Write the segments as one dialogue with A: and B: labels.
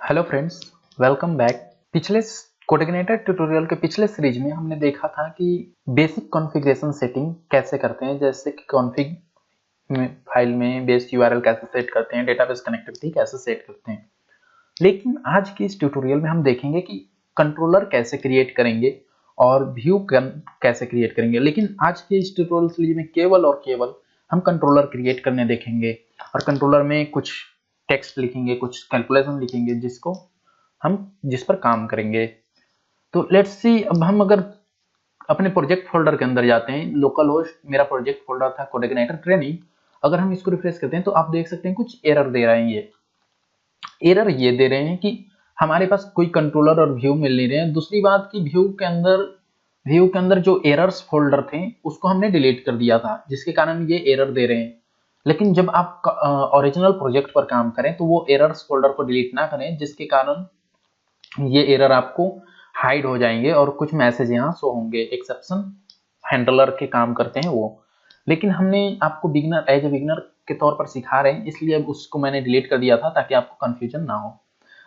A: Hello friends, welcome back. पिछले coordinator tutorial के पिछले सीरीज में हमने देखा था कि बेसिक कॉन्फ़िगरेशन सेटिंग कैसे करते हैं, जैसे कि कॉन्फ़िग में फाइल में बेस यूआरएल कैसे सेट करते हैं, डेटाबेस कनेक्टिविटी कैसे सेट करते हैं। लेकिन आज के इस ट्यूटोरियल में हम देखेंगे कि कंट्रोलर कैसे क्रिएट करेंगे और व्यू कैसे क्रिएट करेंगे। लेकिन आज के इस ट्यूटोरियल सीरीज में केवल और केवल हम कंट्रोलर क्रिएट करने देखेंगे और कंट्रोलर में कुछ टेक्स्ट लिखेंगे, कुछ कैलकुलेशन लिखेंगे जिस पर काम करेंगे। तो लेट्स सी, अब हम अगर अपने प्रोजेक्ट फोल्डर के अंदर जाते हैं, लोकल होस्ट मेरा प्रोजेक्ट फोल्डर था कोऑर्डिनेटर ट्रेनिंग। अगर हम इसको रिफ्रेश करते हैं तो आप देख सकते हैं कुछ एरर दे रहे हैं। ये दे रहे हैं कि हमारे पास कोई कंट्रोलर और व्यू मिल नहीं रहे हैं। दूसरी बात कि व्यू के अंदर जो एरर्स फोल्डर थे उसको हमने डिलीट कर दिया था, जिसके कारण ये एरर दे रहे हैं। लेकिन जब आप ओरिजिनल प्रोजेक्ट पर काम करें तो वो एरर्स फोल्डर को डिलीट ना करें, जिसके कारण ये एरर आपको हाइड हो जाएंगे और कुछ मैसेज यहाँ शो होंगे। एक्सेप्शन हैंडलर के काम करते हैं वो। लेकिन हमने आपको एज ए बिगिनर के तौर पर सिखा रहे हैं, इसलिए अब उसको मैंने डिलीट कर दिया था ताकि आपको कंफ्यूजन ना हो।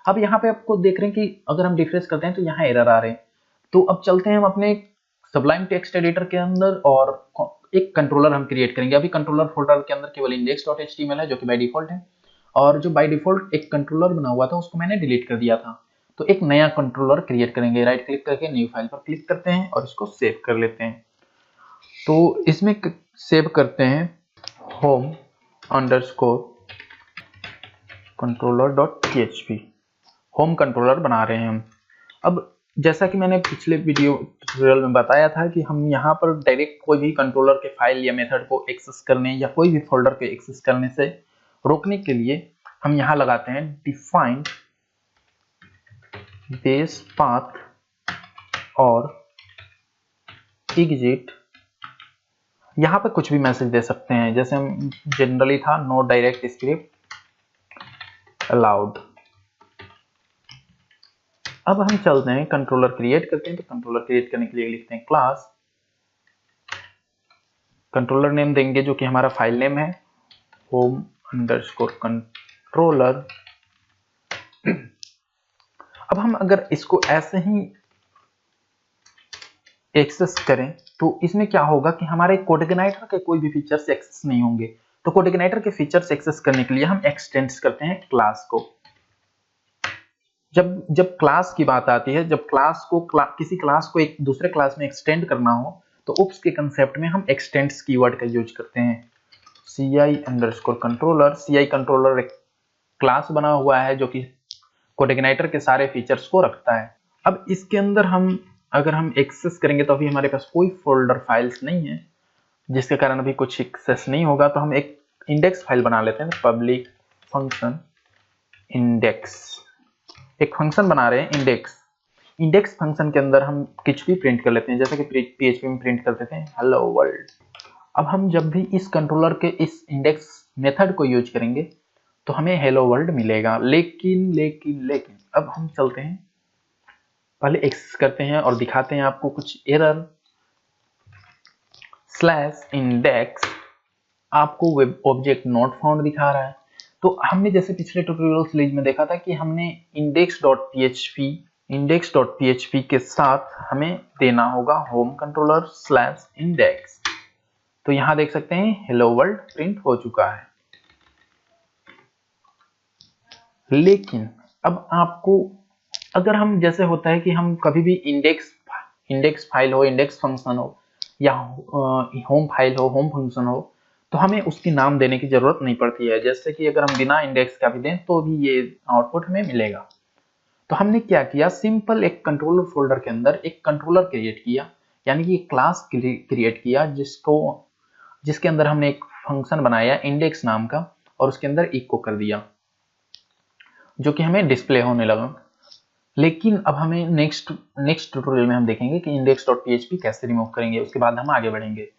A: अब यहाँ पे आपको देख रहे हैं कि अगर हम रिफ्रेश करते हैं तो यहाँ एरर आ रहे हैं। तो अब चलते हैं हम अपने सबलाइम टेक्स्ट एडिटर के अंदर और एक कंट्रोलर हम क्रिएट करेंगे। अभी कंट्रोलर फोल्डर के अंदर केवल index.html है जो कि बाय डिफॉल्ट है, और जो बाय डिफॉल्ट एक कंट्रोलर बना हुआ था उसको मैंने डिलीट कर दिया था। तो एक नया कंट्रोलर क्रिएट करेंगे। राइट क्लिक करके न्यू फाइल पर क्लिक करते हैं और इसको सेव कर लेते हैं। तो इसमें सेव करते हैं home underscore controller.php। Home controller बना रहे हैं हम। अब जैसा कि मैंने पिछले वीडियो ट्यूटोरियल में बताया था कि हम यहाँ पर डायरेक्ट कोई भी कंट्रोलर के फाइल या मेथड को एक्सेस करने या कोई भी फोल्डर को एक्सेस करने से रोकने के लिए हम यहाँ लगाते हैं डिफाइन बेस पाथ और एग्जिट। यहाँ पर कुछ भी मैसेज दे सकते हैं, जैसे हम जनरली था नो डायरेक्ट स्क्रिप्ट अलाउड। अब हम चलते हैं कंट्रोलर क्रिएट करते हैं। तो कंट्रोलर क्रिएट करने के लिए लिखते हैं क्लास, कंट्रोलर नेम देंगे जो कि हमारा फाइल नेम है होम अंडरस्कोर कंट्रोलर। अब हम अगर इसको ऐसे ही एक्सेस करें तो इसमें क्या होगा कि हमारे कोऑर्डिनेटर के कोई भी फीचर्स एक्सेस नहीं होंगे। तो कोऑर्डिनेटर के फीचर्स एक्सेस करने के लिए हम एक्सटेंड्स करते हैं क्लास को। जब क्लास की बात आती है, जब किसी क्लास को एक दूसरे क्लास में एक्सटेंड करना हो तो उप्स के कंसेप्ट में हम एक्सटेंड्स कीवर्ड का यूज करते हैं। ci underscore controller, ci controller एक क्लास बना हुआ है जो कि कोऑर्डिनेटर के सारे फीचर्स को रखता है। अब इसके अंदर अगर हम एक्सेस करेंगे तो अभी हमारे पास कोई फोल्डर फाइल्स नहीं है, जिसके कारण अभी कुछ एक्सेस नहीं होगा। तो हम एक इंडेक्स फाइल बना लेते हैं, पब्लिक फंक्शन इंडेक्स। एक फंक्शन बना रहे हैं इंडेक्स फंक्शन के अंदर हम कुछ भी प्रिंट कर लेते हैं, जैसे कि PHP में प्रिंट कर देते हैं हेलो वर्ल्ड। अब हम जब भी इस कंट्रोलर के इस इंडेक्स मेथड को यूज करेंगे तो हमें हेलो वर्ल्ड मिलेगा। लेकिन अब हम चलते हैं, पहले एक्सेस करते हैं और दिखाते हैं आपको कुछ एरर। /index आपको वेब ऑब्जेक्ट नॉट फाउंड दिखा रहा है। तो हमने जैसे पिछले ट्यूटोरियल सीरीज में देखा था कि हमने index.php के साथ हमें देना होगा होम कंट्रोलर /index। तो यहां देख सकते हैं हेलो वर्ल्ड प्रिंट हो चुका है। लेकिन अब आपको, अगर हम, जैसे होता है कि हम कभी भी इंडेक्स फाइल हो, इंडेक्स फंक्शन हो या होम फाइल हो, होम फंक्शन हो, तो हमें उसकी नाम देने की जरूरत नहीं पड़ती है। जैसे कि अगर हम बिना इंडेक्स का भी दें तो भी ये आउटपुट हमें मिलेगा। तो हमने क्या किया, सिंपल एक कंट्रोलर फोल्डर के अंदर एक कंट्रोलर क्रिएट किया, यानी कि एक क्लास क्रिएट किया जिसके अंदर हमने एक फंक्शन बनाया इंडेक्स नाम का और उसके अंदर इको कर दिया, जो कि हमें डिस्प्ले होने लगा। लेकिन अब हमें नेक्स्ट ट्यूटोरियल में हम देखेंगे कि index.php कैसे रिमूव करेंगे, उसके बाद हम आगे बढ़ेंगे।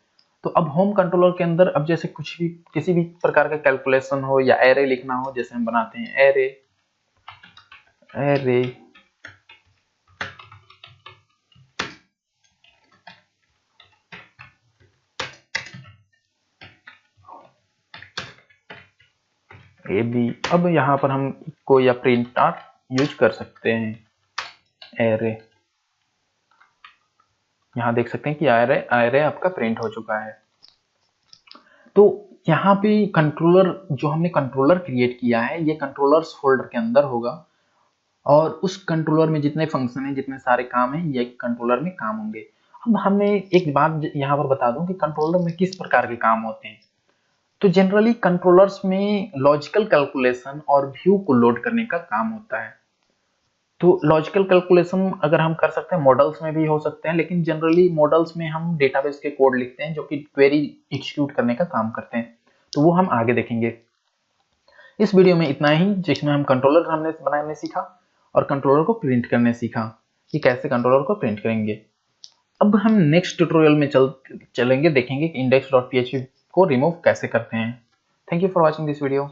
A: तो अब होम कंट्रोलर के अंदर अब जैसे किसी भी प्रकार का कैलकुलेशन हो या एरे लिखना हो, जैसे हम बनाते हैं एरे ab। अब यहाँ पर हम इको या प्रिंट यूज कर सकते हैं। एरे, यहाँ देख सकते हैं कि एरे आपका प्रिंट हो चुका है। तो यहाँ पे कंट्रोलर, जो हमने कंट्रोलर क्रिएट किया है, ये कंट्रोलर्स फोल्डर के अंदर होगा और उस कंट्रोलर में जितने फंक्शन हैं, जितने सारे काम हैं, ये कंट्रोलर में काम होंगे। अब हमें एक बात यहाँ पर बता दूं कि कंट्रोलर में किस प्रकार के काम होते हैं। तो जनरली कंट्रोलर्स में लॉजिकल कैलकुलेशन और व्यू को लोड करने का काम होता है। तो लॉजिकल कैलकुलेशन अगर हम कर सकते हैं, मॉडल्स में भी हो सकते हैं, लेकिन जनरली मॉडल्स में हम डेटाबेस के कोड लिखते हैं जो कि क्वेरी एग्जीक्यूट करने का काम करते हैं, तो वो हम आगे देखेंगे। इस वीडियो में इतना ही, जिसमें हम कंट्रोलर हमने बनाने सीखा और कंट्रोलर को प्रिंट करने सीखा कि कैसे कंट्रोलर को प्रिंट करेंगे। अब हम नेक्स्ट ट्यूटोरियल में चलेंगे, देखेंगे कि index.php को रिमूव कैसे करते हैं। Thank you for watching this video.